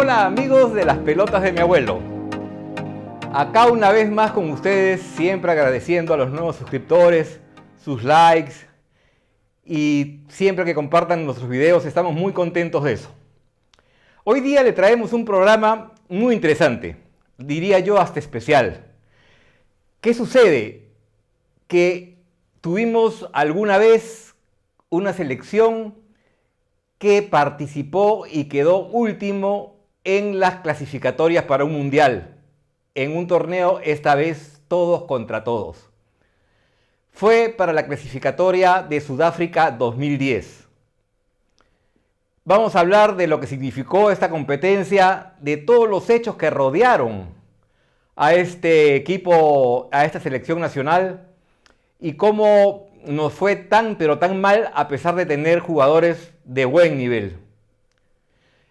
Hola amigos de las pelotas de mi abuelo. Acá una vez más con ustedes, siempre agradeciendo a los nuevos suscriptores, sus likes y siempre que compartan nuestros videos, estamos muy contentos de eso. Hoy día le traemos un programa muy interesante, diría yo hasta especial. ¿Qué sucede? Que tuvimos alguna vez una selección que participó y quedó último en las clasificatorias para un mundial, en un torneo esta vez todos contra todos. Fue para la clasificatoria de Sudáfrica 2010. Vamos a hablar de lo que significó esta competencia, de todos los hechos que rodearon a este equipo, a esta selección nacional, y cómo nos fue tan pero tan mal a pesar de tener jugadores de buen nivel.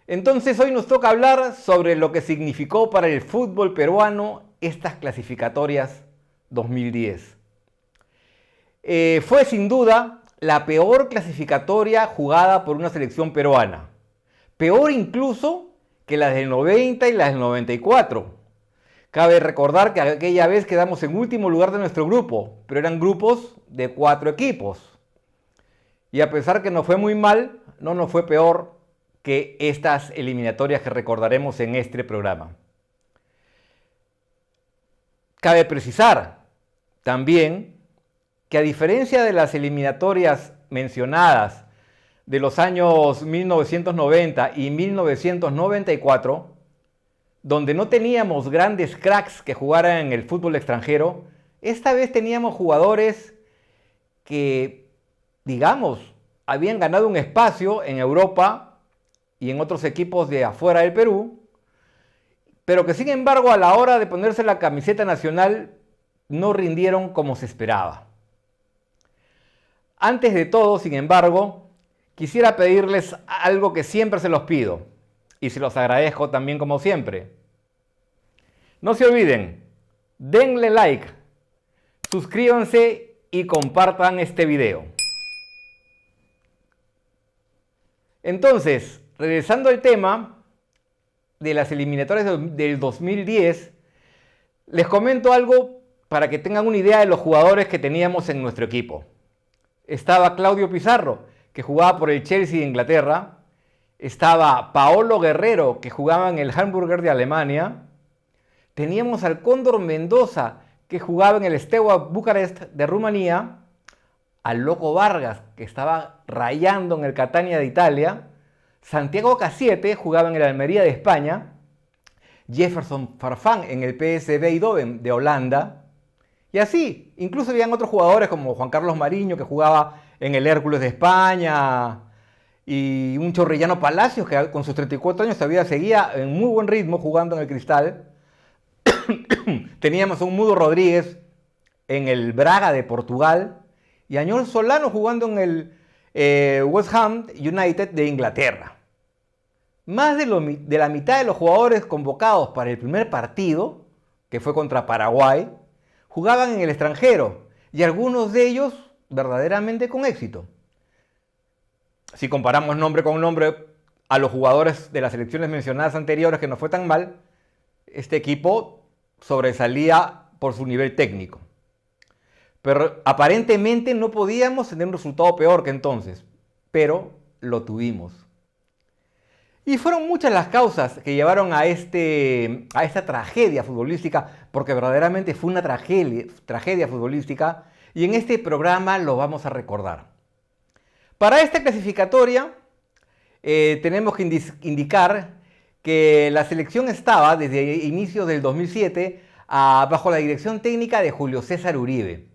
Entonces hoy nos toca hablar sobre lo que significó para el fútbol peruano estas clasificatorias 2010. Fue sin duda la peor clasificatoria jugada por una selección peruana. Peor incluso que las del 90 y las del 94. Cabe recordar que aquella vez quedamos en último lugar de nuestro grupo, pero eran grupos de 4 equipos. Y a pesar que nos fue muy mal, no nos fue peor que estas eliminatorias que recordaremos en este programa. Cabe precisar también que a diferencia de las eliminatorias mencionadas de los años 1990 y 1994, donde no teníamos grandes cracks que jugaran en el fútbol extranjero, esta vez teníamos jugadores que, digamos, habían ganado un espacio en Europa y en otros equipos de afuera del Perú, pero que sin embargo a la hora de ponerse la camiseta nacional no rindieron como se esperaba. Antes de todo, sin embargo, quisiera pedirles algo que siempre se los pido y se los agradezco también como siempre. No se olviden, denle like, suscríbanse y compartan este video. Entonces, regresando al tema de las eliminatorias del 2010, les comento algo para que tengan una idea de los jugadores que teníamos en nuestro equipo. Estaba Claudio Pizarro, que jugaba por el Chelsea de Inglaterra. Estaba Paolo Guerrero, que jugaba en el Hamburger de Alemania. Teníamos al Cóndor Mendoza, que jugaba en el Steaua Bucarest de Rumanía. Al Loco Vargas, que estaba rayando en el Catania de Italia. Santiago Cassiete jugaba en el Almería de España. Jefferson Farfán en el PSV Eindhoven de Holanda. Y así, incluso habían otros jugadores como Juan Carlos Mariño, que jugaba en el Hércules de España, y un Chorrillano Palacios, que con sus 34 años todavía seguía en muy buen ritmo jugando en el Cristal. Teníamos a un Mudo Rodríguez en el Braga de Portugal, y a Añol Solano jugando en el West Ham United de Inglaterra. Más de la mitad de los jugadores convocados para el primer partido, que fue contra Paraguay, jugaban en el extranjero, y algunos de ellos verdaderamente con éxito. Si comparamos nombre con nombre a los jugadores de las selecciones mencionadas anteriores, que no fue tan mal, este equipo sobresalía por su nivel técnico. Pero aparentemente no podíamos tener un resultado peor que entonces, pero lo tuvimos. Y fueron muchas las causas que llevaron a esta tragedia futbolística, porque verdaderamente fue una tragedia futbolística, y en este programa lo vamos a recordar. Para esta clasificatoria tenemos que indicar que la selección estaba desde inicios del 2007 bajo la dirección técnica de Julio César Uribe.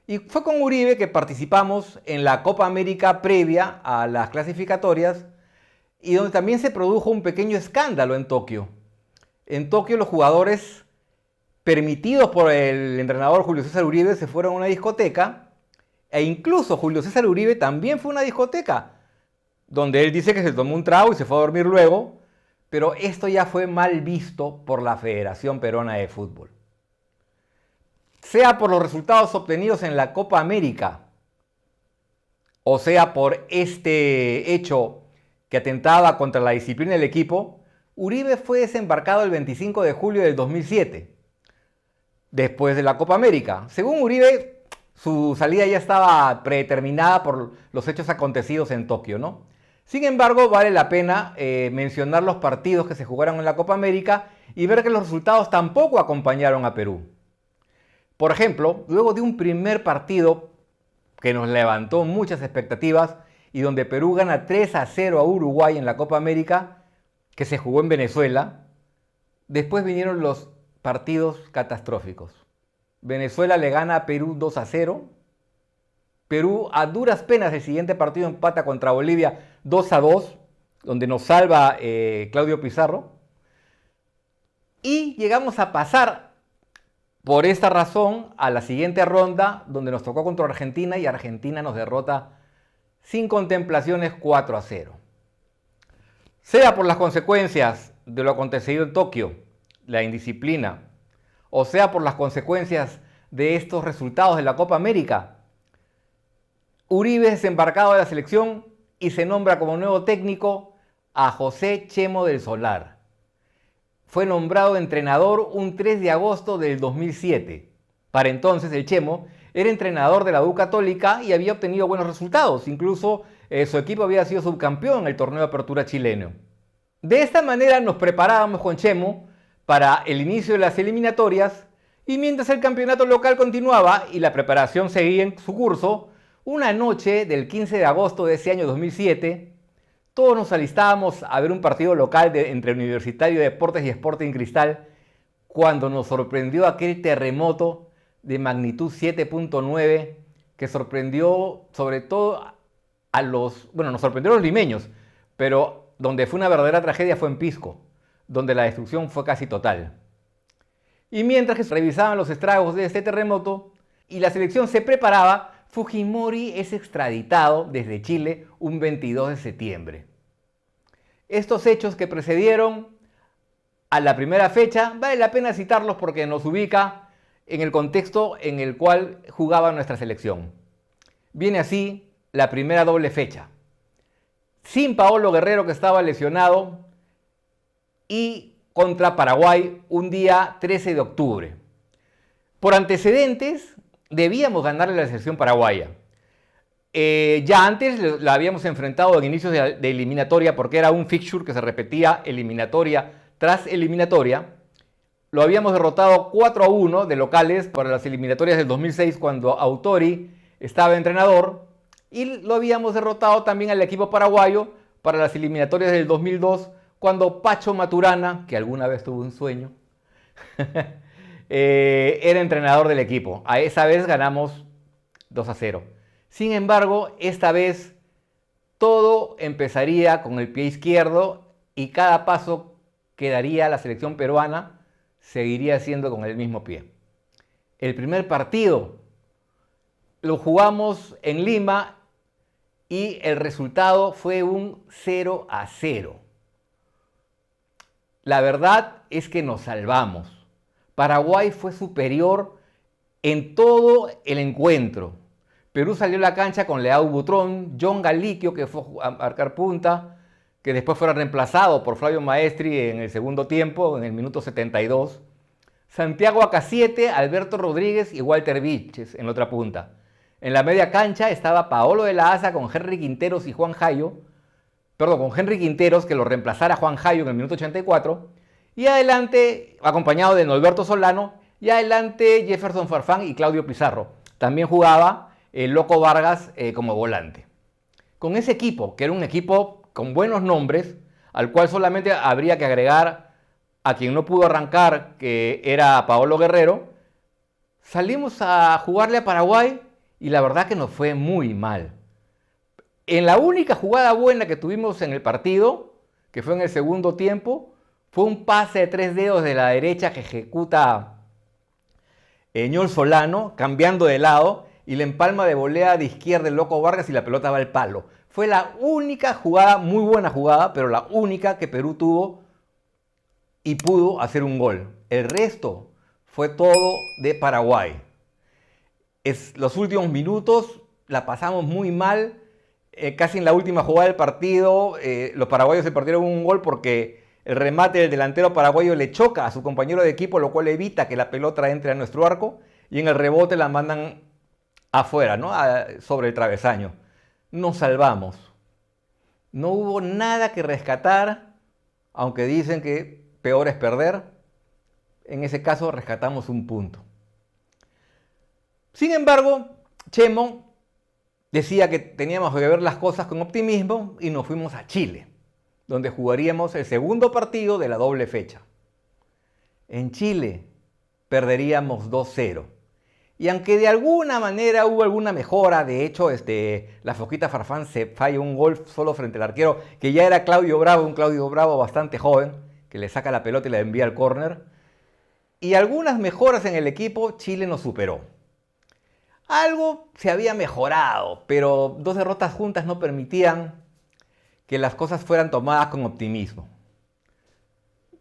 Y fue con Uribe que participamos en la Copa América previa a las clasificatorias, y donde también se produjo un pequeño escándalo en Tokio. En Tokio los jugadores permitidos por el entrenador Julio César Uribe se fueron a una discoteca, e incluso Julio César Uribe también fue a una discoteca, donde él dice que se tomó un trago y se fue a dormir luego, pero esto ya fue mal visto por la Federación Peruana de Fútbol. Sea por los resultados obtenidos en la Copa América, o sea por este hecho que atentaba contra la disciplina del equipo, Uribe fue desembarcado el 25 de julio del 2007, después de la Copa América. Según Uribe, su salida ya estaba predeterminada por los hechos acontecidos en Tokio, ¿no? Sin embargo, vale la pena mencionar los partidos que se jugaron en la Copa América y ver que los resultados tampoco acompañaron a Perú. Por ejemplo, luego de un primer partido que nos levantó muchas expectativas y donde Perú gana 3-0 a Uruguay en la Copa América, que se jugó en Venezuela, después vinieron los partidos catastróficos. Venezuela le gana a Perú 2-0. Perú a duras penas el siguiente partido empata contra Bolivia 2-2, donde nos salva Claudio Pizarro. Y llegamos a pasar por esta razón a la siguiente ronda, donde nos tocó contra Argentina y Argentina nos derrota sin contemplaciones 4-0. Sea por las consecuencias de lo acontecido en Tokio, la indisciplina, o sea por las consecuencias de estos resultados de la Copa América, Uribe es desembarcado de la selección y se nombra como nuevo técnico a José Chemo del Solar. Fue nombrado entrenador un 3 de agosto del 2007. Para entonces el Chemo era entrenador de la U Católica y había obtenido buenos resultados. Incluso su equipo había sido subcampeón en el torneo de apertura chileno. De esta manera nos preparábamos con Chemo para el inicio de las eliminatorias y mientras el campeonato local continuaba y la preparación seguía en su curso, una noche del 15 de agosto de ese año 2007, todos nos alistábamos a ver un partido local entre Universitario de Deportes y Sporting Cristal cuando nos sorprendió aquel terremoto de magnitud 7.9 que sorprendió sobre todo nos sorprendió a los limeños, pero donde fue una verdadera tragedia fue en Pisco, donde la destrucción fue casi total. Y mientras que se revisaban los estragos de este terremoto y la selección se preparaba, Fujimori es extraditado desde Chile un 22 de septiembre. Estos hechos que precedieron a la primera fecha, vale la pena citarlos porque nos ubica en el contexto en el cual jugaba nuestra selección. Viene así la primera doble fecha. Sin Paolo Guerrero, que estaba lesionado, y contra Paraguay un día 13 de octubre. Por antecedentes, debíamos ganarle a la selección paraguaya. Ya antes la habíamos enfrentado en inicios de eliminatoria porque era un fixture que se repetía eliminatoria tras eliminatoria. Lo habíamos derrotado 4-1 de locales para las eliminatorias del 2006 cuando Autori estaba entrenador y lo habíamos derrotado también al equipo paraguayo para las eliminatorias del 2002 cuando Pacho Maturana, que alguna vez tuvo un sueño, era entrenador del equipo. A esa vez ganamos 2-0. Sin embargo, esta vez todo empezaría con el pie izquierdo y cada paso que daría la selección peruana seguiría siendo con el mismo pie. El primer partido lo jugamos en Lima y el resultado fue un 0-0. La verdad es que nos salvamos. Paraguay fue superior en todo el encuentro. Perú salió a la cancha con Leao Butrón, John Galiquio, que fue a marcar punta, que después fuera reemplazado por Flavio Maestri en el segundo tiempo, en el minuto 72. Santiago Acasiete, Alberto Rodríguez y Walter Vilches en la otra punta. En la media cancha estaba Paolo de la Asa con Henry Quinteros y Juan Jayo, con Henry Quinteros, que lo reemplazara Juan Jayo en el minuto 84, y adelante, acompañado de Norberto Solano, y adelante Jefferson Farfán y Claudio Pizarro. También jugaba el Loco Vargas como volante. Con ese equipo, que era un equipo con buenos nombres, al cual solamente habría que agregar a quien no pudo arrancar, que era Paolo Guerrero, salimos a jugarle a Paraguay y la verdad que nos fue muy mal. En la única jugada buena que tuvimos en el partido, que fue en el segundo tiempo, fue un pase de 3 dedos de la derecha que ejecuta Ñol Solano, cambiando de lado, y le empalma de volea de izquierda el Loco Vargas y la pelota va al palo. Fue la única jugada, muy buena jugada, pero la única que Perú tuvo y pudo hacer un gol. El resto fue todo de Paraguay. Los últimos minutos la pasamos muy mal. Casi en la última jugada del partido, los paraguayos se perdieron un gol porque El remate del delantero paraguayo le choca a su compañero de equipo, lo cual evita que la pelota entre a nuestro arco y en el rebote la mandan afuera, ¿no? Sobre el travesaño. Nos salvamos. No hubo nada que rescatar, aunque dicen que peor es perder. En ese caso rescatamos un punto. Sin embargo, Chemo decía que teníamos que ver las cosas con optimismo y nos fuimos a Chile, donde jugaríamos el segundo partido de la doble fecha. En Chile perderíamos 2-0. Y aunque de alguna manera hubo alguna mejora, de hecho la Foquita Farfán se falla un gol solo frente al arquero, que ya era Claudio Bravo, un Claudio Bravo bastante joven, que le saca la pelota y la envía al córner. Y algunas mejoras en el equipo, Chile nos superó. Algo se había mejorado, pero 2 derrotas juntas no permitían que las cosas fueran tomadas con optimismo.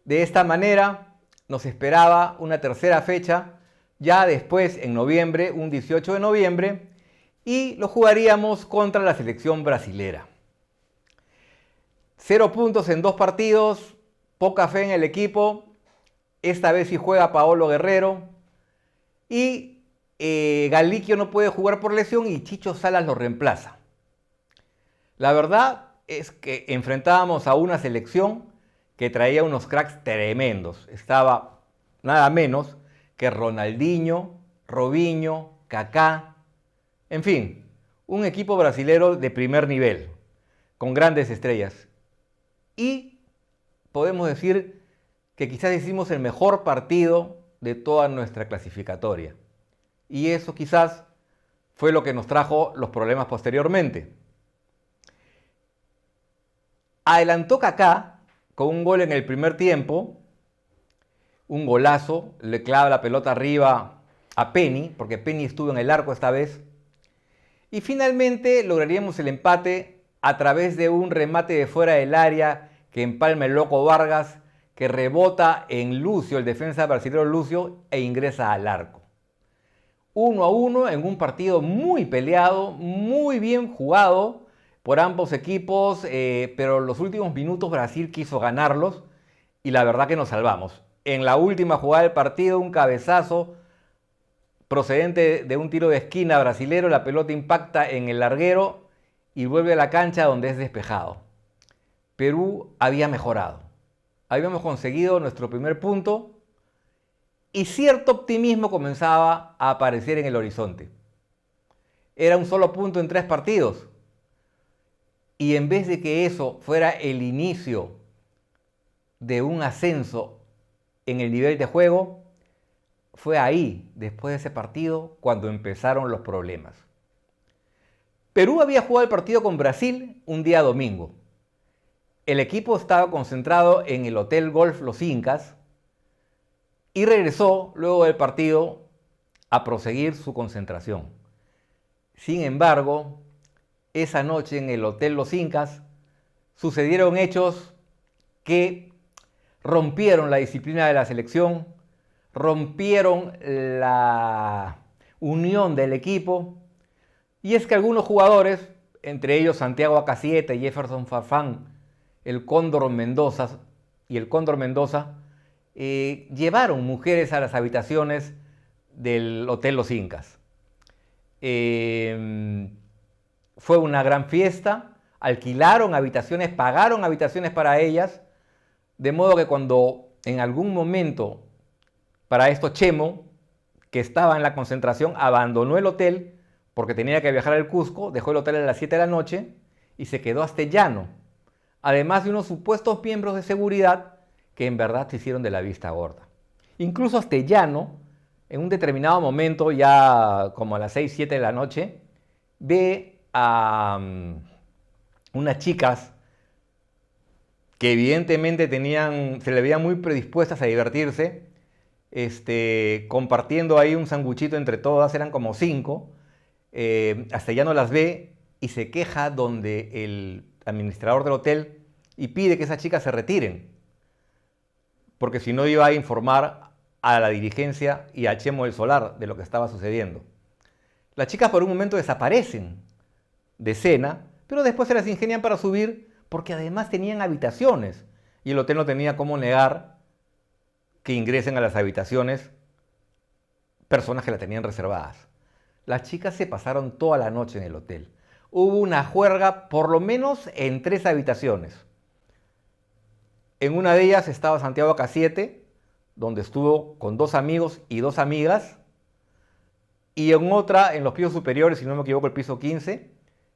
De esta manera nos esperaba una tercera fecha, ya después en noviembre, un 18 de noviembre, y lo jugaríamos contra la selección brasilera. 0 puntos en 2 partidos, poca fe en el equipo. Esta vez sí juega Paolo Guerrero y Galiquio no puede jugar por lesión y Chicho Salas lo reemplaza. La verdad es que enfrentábamos a una selección que traía unos cracks tremendos. Estaba nada menos que Ronaldinho, Robinho, Kaká, en fin, un equipo brasilero de primer nivel, con grandes estrellas. Y podemos decir que quizás hicimos el mejor partido de toda nuestra clasificatoria. Y eso quizás fue lo que nos trajo los problemas posteriormente. Adelantó Kaká con un gol en el primer tiempo, un golazo, le clava la pelota arriba a Penny, porque Penny estuvo en el arco esta vez. Y finalmente lograríamos el empate a través de un remate de fuera del área que empalma el Loco Vargas, que rebota en Lucio, el defensa brasileño Lucio, e ingresa al arco. 1-1 en un partido muy peleado, muy bien jugado por ambos equipos, pero los últimos minutos Brasil quiso ganarlos y la verdad que nos salvamos. En la última jugada del partido, un cabezazo procedente de un tiro de esquina brasilero, la pelota impacta en el larguero y vuelve a la cancha donde es despejado. Perú había mejorado. Habíamos conseguido nuestro primer punto y cierto optimismo comenzaba a aparecer en el horizonte. Era un solo punto en 3 partidos. Y en vez de que eso fuera el inicio de un ascenso en el nivel de juego, fue ahí, después de ese partido, cuando empezaron los problemas. Perú había jugado el partido con Brasil un día domingo. El equipo estaba concentrado en el Hotel Golf Los Incas y regresó luego del partido a proseguir su concentración. Sin embargo, esa noche en el Hotel Los Incas sucedieron hechos que rompieron la disciplina de la selección, rompieron la unión del equipo, y es que algunos jugadores, entre ellos Santiago Acacieta y Jefferson Farfán, el Cóndor Mendoza, llevaron mujeres a las habitaciones del Hotel Los Incas. Fue una gran fiesta, alquilaron habitaciones, pagaron habitaciones para ellas, de modo que cuando en algún momento, para esto Chemo, que estaba en la concentración, abandonó el hotel porque tenía que viajar al Cusco, dejó el hotel a las 7 de la noche y se quedó Astellano, además de unos supuestos miembros de seguridad que en verdad se hicieron de la vista gorda. Incluso Astellano, en un determinado momento, ya como a las 6, 7 de la noche, ve a unas chicas que evidentemente se le veían muy predispuestas a divertirse, compartiendo ahí un sanguchito entre todas, eran como 5. Astellano las ve y se queja donde el administrador del hotel y pide que esas chicas se retiren, porque si no iba a informar a la dirigencia y a Chemo del Solar de lo que estaba sucediendo. Las chicas por un momento desaparecen de escena, pero después se las ingenian para subir porque además tenían habitaciones. y el hotel no tenía cómo negar que ingresen a las habitaciones personas que la tenían reservadas. Las chicas se pasaron toda la noche en el hotel. Hubo una juerga por lo menos en 3 habitaciones. En una de ellas estaba Santiago K7, donde estuvo con 2 amigos y 2 amigas. Y en otra, en los pisos superiores, si no me equivoco, el piso 15,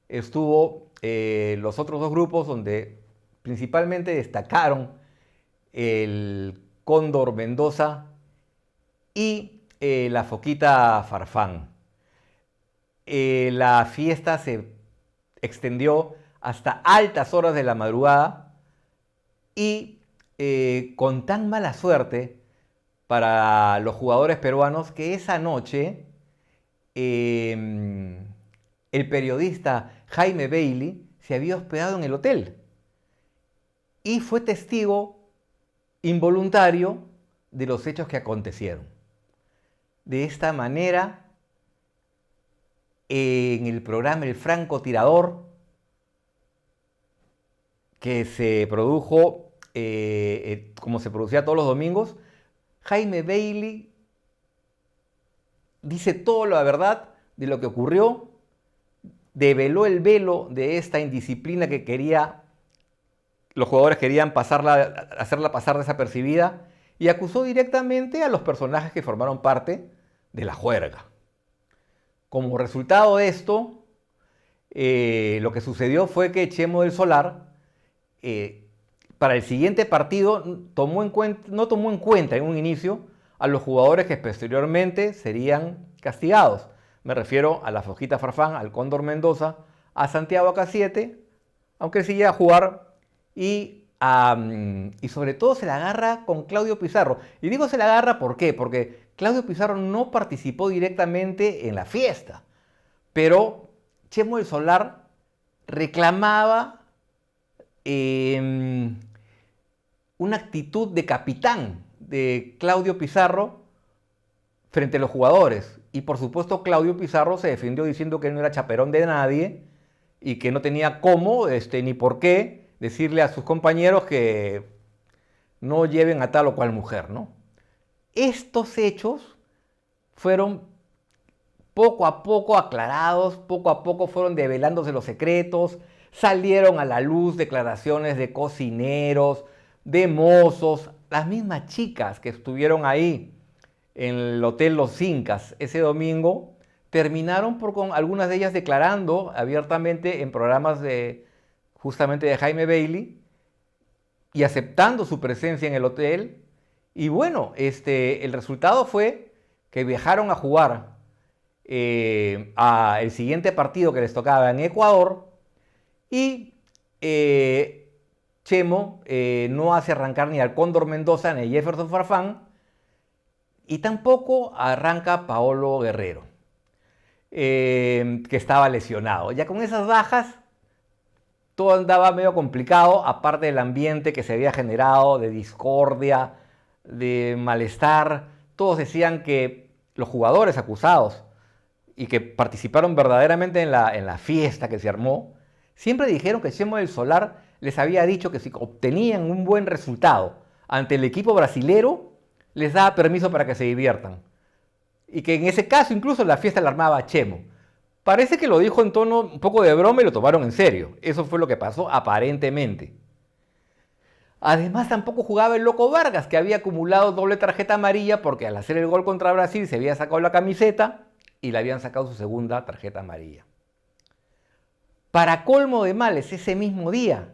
estuvo los otros 2 grupos donde principalmente destacaron el Cóndor Mendoza y la Foquita Farfán. La fiesta se extendió hasta altas horas de la madrugada y con tan mala suerte para los jugadores peruanos que esa noche el periodista Jaime Bailey se había hospedado en el hotel y fue testigo involuntario de los hechos que acontecieron. De esta manera, en el programa El Francotirador, que se produjo, como se producía todos los domingos, Jaime Bailey dice toda la verdad de lo que ocurrió, develó el velo de esta indisciplina que los jugadores querían hacerla pasar desapercibida, y acusó directamente a los personajes que formaron parte de la juerga. Como resultado de esto, lo que sucedió fue que Chemo del Solar, para el siguiente partido, no tomó en cuenta en un inicio a los jugadores que posteriormente serían castigados. Me refiero a la Foquita Farfán, al Cóndor Mendoza, a Santiago K7, aunque él seguía a jugar, y sobre todo se la agarra con Claudio Pizarro. Y digo se la agarra, ¿por qué? Porque Claudio Pizarro no participó directamente en la fiesta, pero Chemo del Solar reclamaba una actitud de capitán de Claudio Pizarro frente a los jugadores. Y por supuesto Claudio Pizarro se defendió diciendo que él no era chaperón de nadie y que no tenía cómo ni por qué decirle a sus compañeros que no lleven a tal o cual mujer, ¿no? Estos hechos fueron poco a poco aclarados, poco a poco fueron develándose los secretos, salieron a la luz declaraciones de cocineros, de mozos, las mismas chicas que estuvieron ahí en el Hotel Los Incas ese domingo, terminaron con algunas de ellas declarando abiertamente en programas justamente de Jaime Bailey y aceptando su presencia en el hotel. Y bueno, el resultado fue que viajaron a jugar el siguiente partido que les tocaba en Ecuador y Chemo no hace arrancar ni al Cóndor Mendoza ni a Jefferson Farfán y tampoco arranca Paolo Guerrero, que estaba lesionado. Ya con esas bajas todo andaba medio complicado, aparte del ambiente que se había generado de discordia, de malestar. Todos decían que los jugadores acusados y que participaron verdaderamente en la fiesta que se armó, siempre dijeron que Chemo del Solar les había dicho que si obtenían un buen resultado ante el equipo brasilero, les daba permiso para que se diviertan. Y que en ese caso incluso la fiesta la armaba Chemo. Parece que lo dijo en tono un poco de broma y lo tomaron en serio. Eso fue lo que pasó aparentemente. Además tampoco jugaba el Loco Vargas, que había acumulado doble tarjeta amarilla porque al hacer el gol contra Brasil se había sacado la camiseta y le habían sacado su segunda tarjeta amarilla. Para colmo de males, ese mismo día,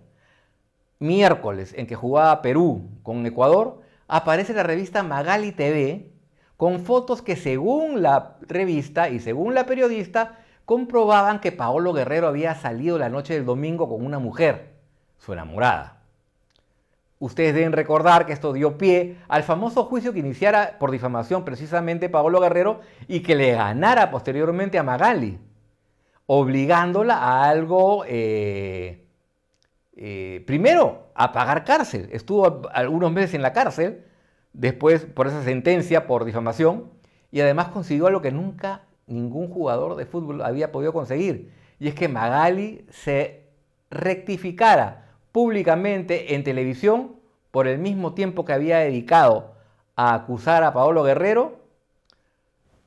miércoles, en que jugaba Perú con Ecuador, aparece la revista Magali TV con fotos que según la revista y según la periodista comprobaban que Paolo Guerrero había salido la noche del domingo con una mujer, su enamorada. Ustedes deben recordar que esto dio pie al famoso juicio que iniciara por difamación precisamente Paolo Guerrero y que le ganara posteriormente a Magali, obligándola a algo, primero, a pagar cárcel. Estuvo algunos meses en la cárcel, después por esa sentencia por difamación, y además consiguió algo que nunca ningún jugador de fútbol había podido conseguir, y es que Magali se rectificara públicamente en televisión por el mismo tiempo que había dedicado a acusar a Paolo Guerrero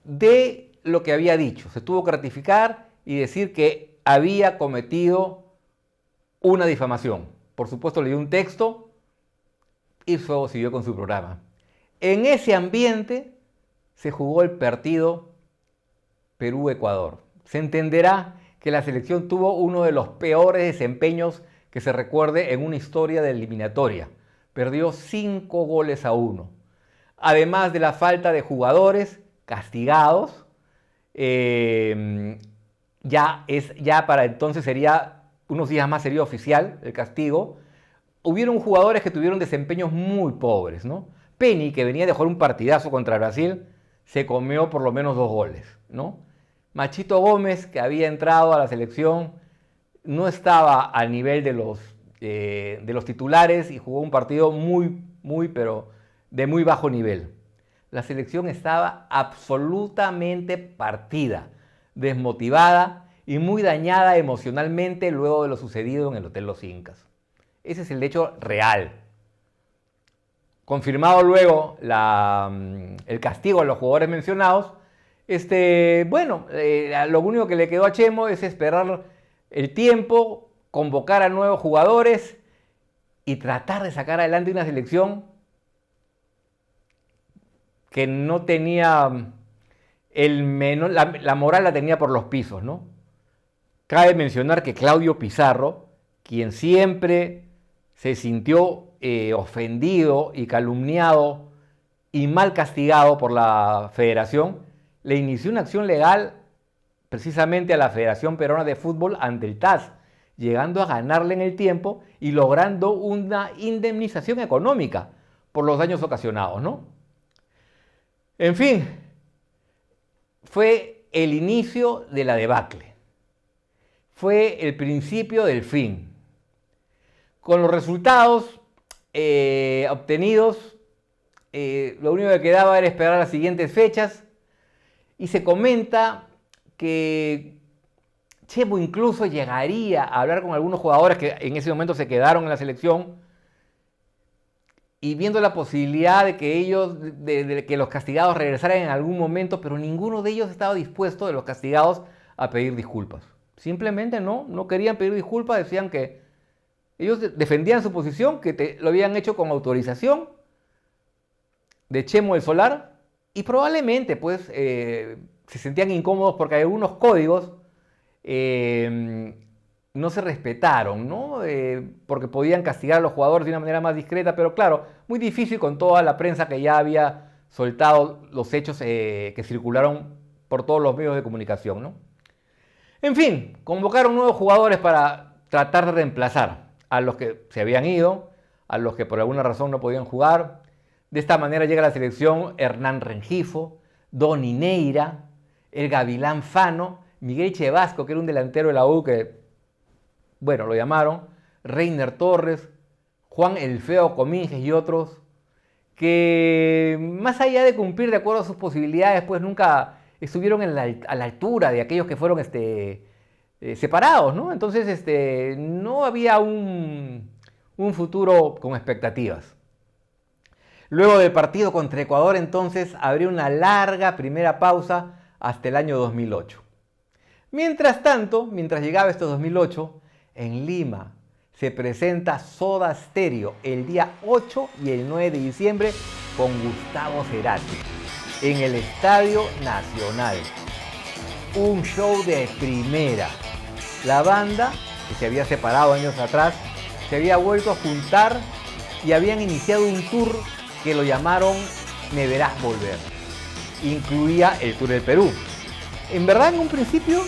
de lo que había dicho. Se tuvo que ratificar y decir que había cometido una difamación. Por supuesto, le dio un texto y luego siguió con su programa. En ese ambiente se jugó el partido Perú-Ecuador. Se entenderá que la selección tuvo uno de los peores desempeños que se recuerde en una historia de eliminatoria. Perdió 5-1. Además de la falta de jugadores castigados, ya para entonces sería, unos días más sería oficial el castigo. Hubieron jugadores que tuvieron desempeños muy pobres, ¿no? Penny, que venía de jugar un partidazo contra Brasil, se comió por lo menos 2 goles, ¿no? Machito Gómez, que había entrado a la selección, no estaba al nivel de los titulares y jugó un partido pero de muy bajo nivel. La selección estaba absolutamente partida, desmotivada y muy dañada emocionalmente luego de lo sucedido en el Hotel Los Incas. Ese es el hecho real. Confirmado luego el castigo a los jugadores mencionados, lo único que le quedó a Chemo es esperar el tiempo, convocar a nuevos jugadores y tratar de sacar adelante una selección que no tenía la moral la tenía por los pisos, ¿no? Cabe mencionar que Claudio Pizarro, quien siempre se sintió ofendido y calumniado y mal castigado por la federación, le inició una acción legal precisamente a la Federación Peruana de Fútbol ante el TAS, llegando a ganarle en el tiempo y logrando una indemnización económica por los daños ocasionados, ¿no? En fin, fue el inicio de la debacle. Fue el principio del fin. Con los resultados obtenidos, lo único que quedaba era esperar las siguientes fechas y se comenta que Chemo incluso llegaría a hablar con algunos jugadores que en ese momento se quedaron en la selección y viendo la posibilidad de que de que los castigados regresaran en algún momento, pero ninguno de ellos estaba dispuesto, de los castigados, a pedir disculpas. Simplemente no querían pedir disculpas, decían que ellos defendían su posición, que lo habían hecho con autorización de Chemo del Solar y probablemente pues se sentían incómodos porque algunos códigos no se respetaron, ¿no? Porque podían castigar a los jugadores de una manera más discreta, pero claro, muy difícil con toda la prensa que ya había soltado los hechos que circularon por todos los medios de comunicación, ¿no? En fin, convocaron nuevos jugadores para tratar de reemplazar a los que se habían ido, a los que por alguna razón no podían jugar. De esta manera llega a la selección Hernán Rengifo, Donny Neira, el Gavilán Fano, Miguel Chevasco, que era un delantero de la U que, bueno, lo llamaron, Reiner Torres, Juan El Feo Cominges y otros, que más allá de cumplir de acuerdo a sus posibilidades, pues nunca estuvieron a la altura de aquellos que fueron separados, ¿no? Entonces no había un futuro con expectativas. Luego del partido contra Ecuador, entonces, habría una larga primera pausa hasta el año 2008. Mientras tanto, mientras llegaba este 2008, en Lima se presenta Soda Stereo el día 8 y el 9 de diciembre con Gustavo Cerati en el Estadio Nacional. Un show de primera. La banda, que se había separado años atrás, se había vuelto a juntar y habían iniciado un tour que lo llamaron Me Verás Volver. Incluía el Tour del Perú. En verdad, en un principio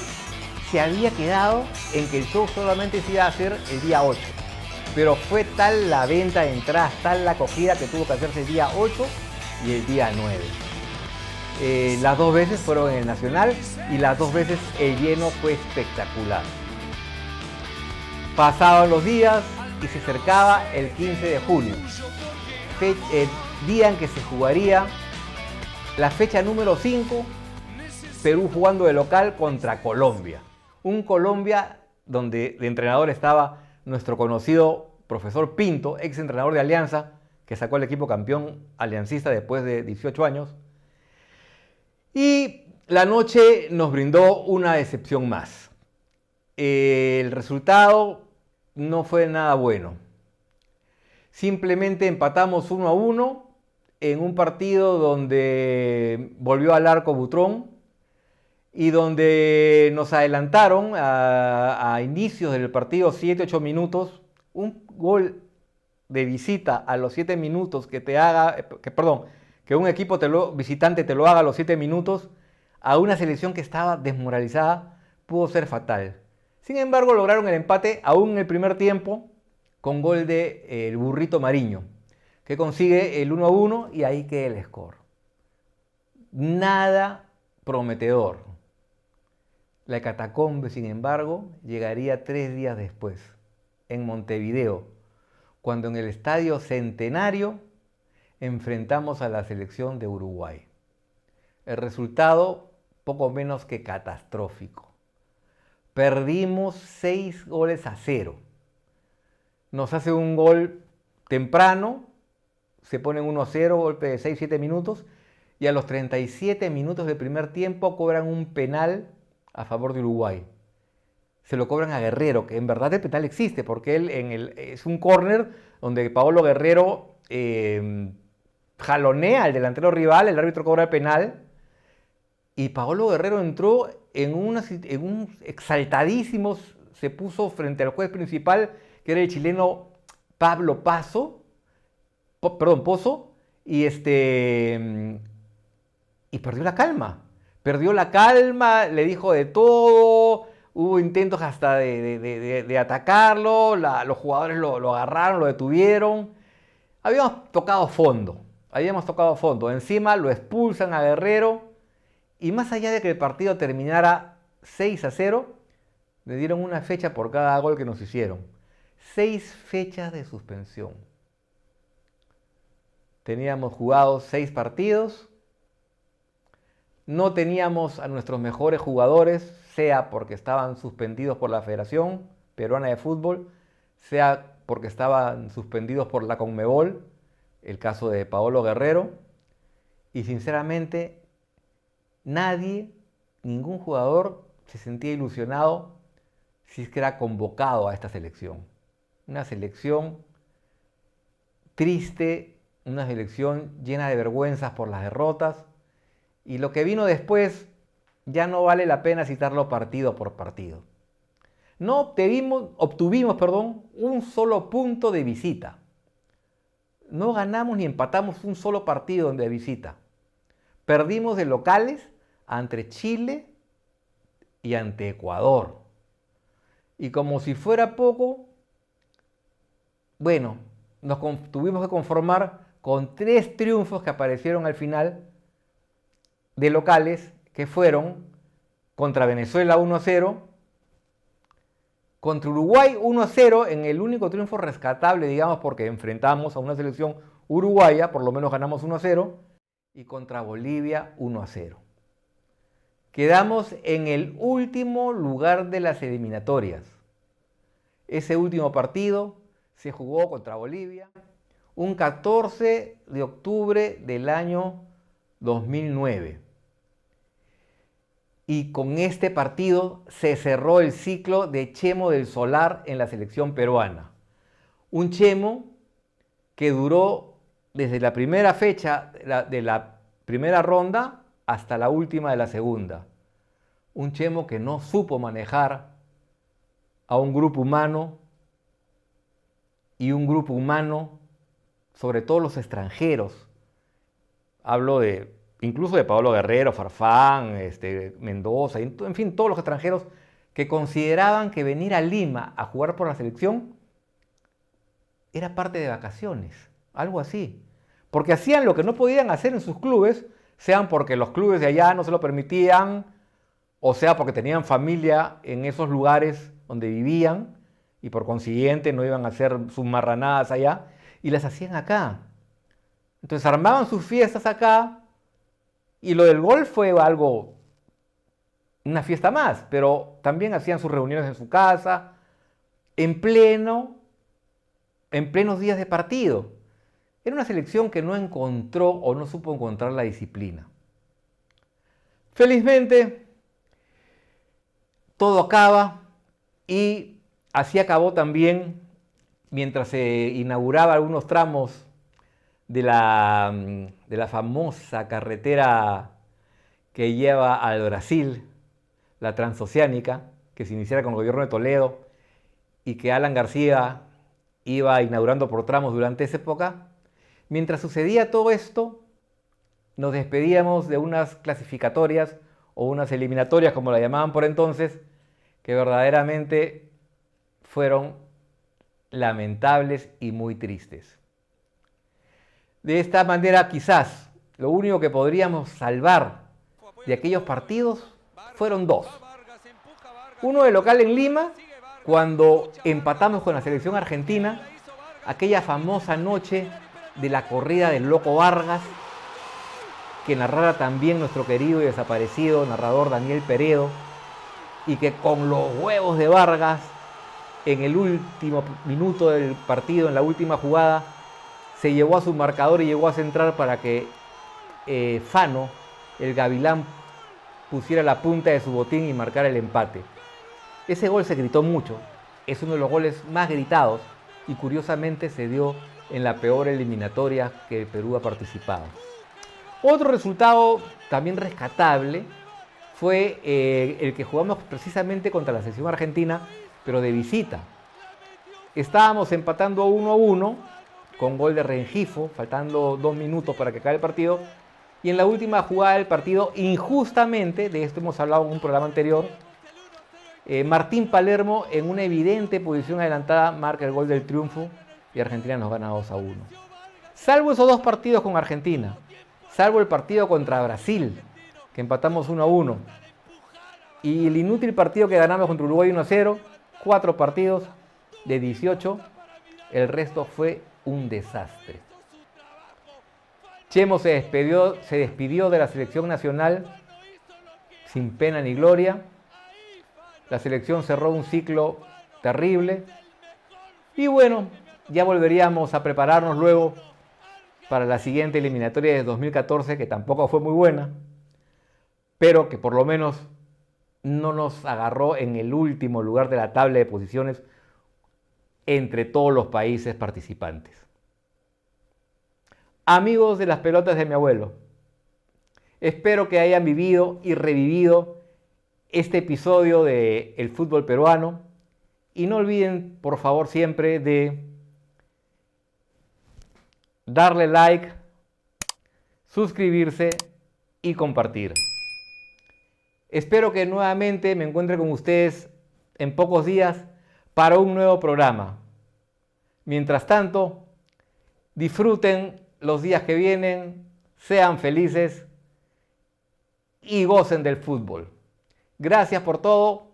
se había quedado en que el show solamente se iba a hacer el día 8. Pero fue tal la venta de entradas, tal la acogida que tuvo que hacerse el día 8 y el día 9. Las dos veces fueron en el Nacional y las dos veces el lleno fue espectacular. Pasaban los días y se acercaba el 15 de junio, día en que se jugaría la fecha número 5, Perú jugando de local contra Colombia. Un Colombia donde de entrenador estaba nuestro conocido profesor Pinto, ex entrenador de Alianza, que sacó al equipo campeón aliancista después de 18 años. Y la noche nos brindó una decepción más. El resultado no fue nada bueno. Simplemente empatamos 1-1 en un partido donde volvió al arco Butrón y donde nos adelantaron a inicios del partido 7-8 minutos. Un gol de visita a los 7 minutos que un equipo visitante te lo haga a los 7 minutos a una selección que estaba desmoralizada, pudo ser fatal. Sin embargo, lograron el empate aún en el primer tiempo con gol de el Burrito Mariño, que consigue el 1-1 y ahí queda el score. Nada prometedor. La Catacombe, sin embargo, llegaría 3 días después, en Montevideo, cuando en el Estadio Centenario enfrentamos a la selección de Uruguay. El resultado, poco menos que catastrófico. Perdimos 6-0. Nos hace un gol temprano, se ponen 1-0, golpe de 6-7 minutos, y a los 37 minutos del primer tiempo cobran un penal a favor de Uruguay. Se lo cobran a Guerrero, que en verdad el penal existe, porque él es un córner donde Paolo Guerrero jalonea al delantero rival, el árbitro cobra el penal, y Paolo Guerrero entró en un exaltadísimo, se puso frente al juez principal, que era el chileno Pablo Pozo, y perdió la calma. Perdió la calma, le dijo de todo, hubo intentos hasta de atacarlo, los jugadores lo agarraron, lo detuvieron. Habíamos tocado fondo. Encima lo expulsan a Guerrero y más allá de que el partido terminara 6-0, le dieron una fecha por cada gol que nos hicieron. 6 fechas de suspensión. Teníamos jugados 6 partidos. No teníamos a nuestros mejores jugadores, sea porque estaban suspendidos por la Federación Peruana de Fútbol, sea porque estaban suspendidos por la Conmebol, el caso de Paolo Guerrero, y sinceramente ningún jugador se sentía ilusionado si es que era convocado a esta selección. Una selección triste, una selección llena de vergüenzas por las derrotas, y lo que vino después ya no vale la pena citarlo partido por partido. No obtuvimos un solo punto de visita. No ganamos ni empatamos un solo partido de visita. Perdimos de locales ante Chile y ante Ecuador. Y como si fuera poco, nos tuvimos que conformar con 3 triunfos que aparecieron al final de locales, que fueron contra Venezuela 1-0, contra Uruguay 1-0, en el único triunfo rescatable, digamos, porque enfrentamos a una selección uruguaya, por lo menos ganamos 1-0, y contra Bolivia 1-0. Quedamos en el último lugar de las eliminatorias. Ese último partido se jugó contra Bolivia un 14 de octubre del año 2009. Y con este partido se cerró el ciclo de Chemo del Solar en la selección peruana. Un Chemo que duró desde la primera fecha de la primera ronda hasta la última de la segunda. Un Chemo que no supo manejar a un grupo humano, y un grupo humano, sobre todo los extranjeros. Hablo incluso de Paolo Guerrero, Farfán, Mendoza, en fin, todos los extranjeros que consideraban que venir a Lima a jugar por la selección era parte de vacaciones, algo así. Porque hacían lo que no podían hacer en sus clubes, sean porque los clubes de allá no se lo permitían, o sea porque tenían familia en esos lugares donde vivían y por consiguiente no iban a hacer sus marranadas allá, y las hacían acá. Entonces armaban sus fiestas acá, y lo del gol fue una fiesta más, pero también hacían sus reuniones en su casa, en plenos días de partido. Era una selección que no encontró o no supo encontrar la disciplina. Felizmente, todo acaba y así acabó también, mientras se inauguraba algunos tramos de la famosa carretera que lleva al Brasil, la transoceánica, que se iniciara con el gobierno de Toledo y que Alan García iba inaugurando por tramos durante esa época. Mientras sucedía todo esto, nos despedíamos de unas clasificatorias o unas eliminatorias, como la llamaban por entonces, que verdaderamente fueron lamentables y muy tristes. De esta manera, quizás, lo único que podríamos salvar de aquellos partidos fueron dos. Uno de local en Lima, cuando empatamos con la selección argentina, aquella famosa noche de la corrida del Loco Vargas, que narrara también nuestro querido y desaparecido narrador Daniel Peredo, y que con los huevos de Vargas, en el último minuto del partido, en la última jugada, se llevó a su marcador y llegó a centrar para que Fano, el Gavilán, pusiera la punta de su botín y marcara el empate. Ese gol se gritó mucho, es uno de los goles más gritados y curiosamente se dio en la peor eliminatoria que el Perú ha participado. Otro resultado también rescatable fue el que jugamos precisamente contra la selección argentina, pero de visita. Estábamos empatando 1-1 con gol de Rengifo, faltando 2 minutos para que acabe el partido, y en la última jugada del partido, injustamente, de esto hemos hablado en un programa anterior, Martín Palermo, en una evidente posición adelantada, marca el gol del triunfo y Argentina nos gana 2-1. Salvo esos dos partidos con Argentina, salvo el partido contra Brasil, que empatamos 1-1, y el inútil partido que ganamos contra Uruguay 1-0, 4 partidos de 18, el resto fue un desastre. Chemo se despidió de la selección nacional sin pena ni gloria. La selección cerró un ciclo terrible. Y bueno, ya volveríamos a prepararnos luego para la siguiente eliminatoria de 2014, que tampoco fue muy buena, pero que por lo menos no nos agarró en el último lugar de la tabla de posiciones entre todos los países participantes. Amigos de las pelotas de mi abuelo, espero que hayan vivido y revivido este episodio del fútbol peruano y no olviden, por favor, siempre de darle like, suscribirse y compartir. Espero que nuevamente me encuentre con ustedes en pocos días para un nuevo programa. Mientras tanto, disfruten los días que vienen, sean felices y gocen del fútbol. Gracias por todo.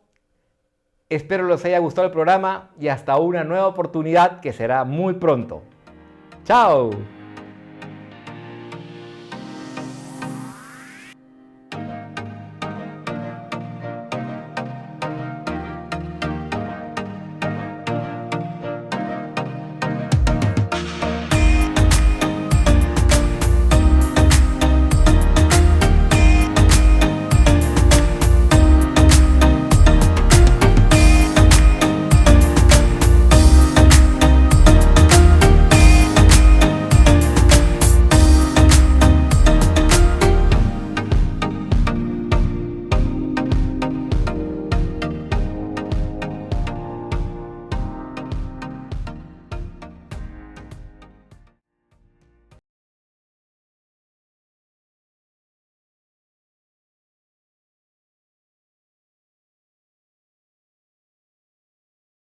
Espero les haya gustado el programa y hasta una nueva oportunidad que será muy pronto. ¡Chao!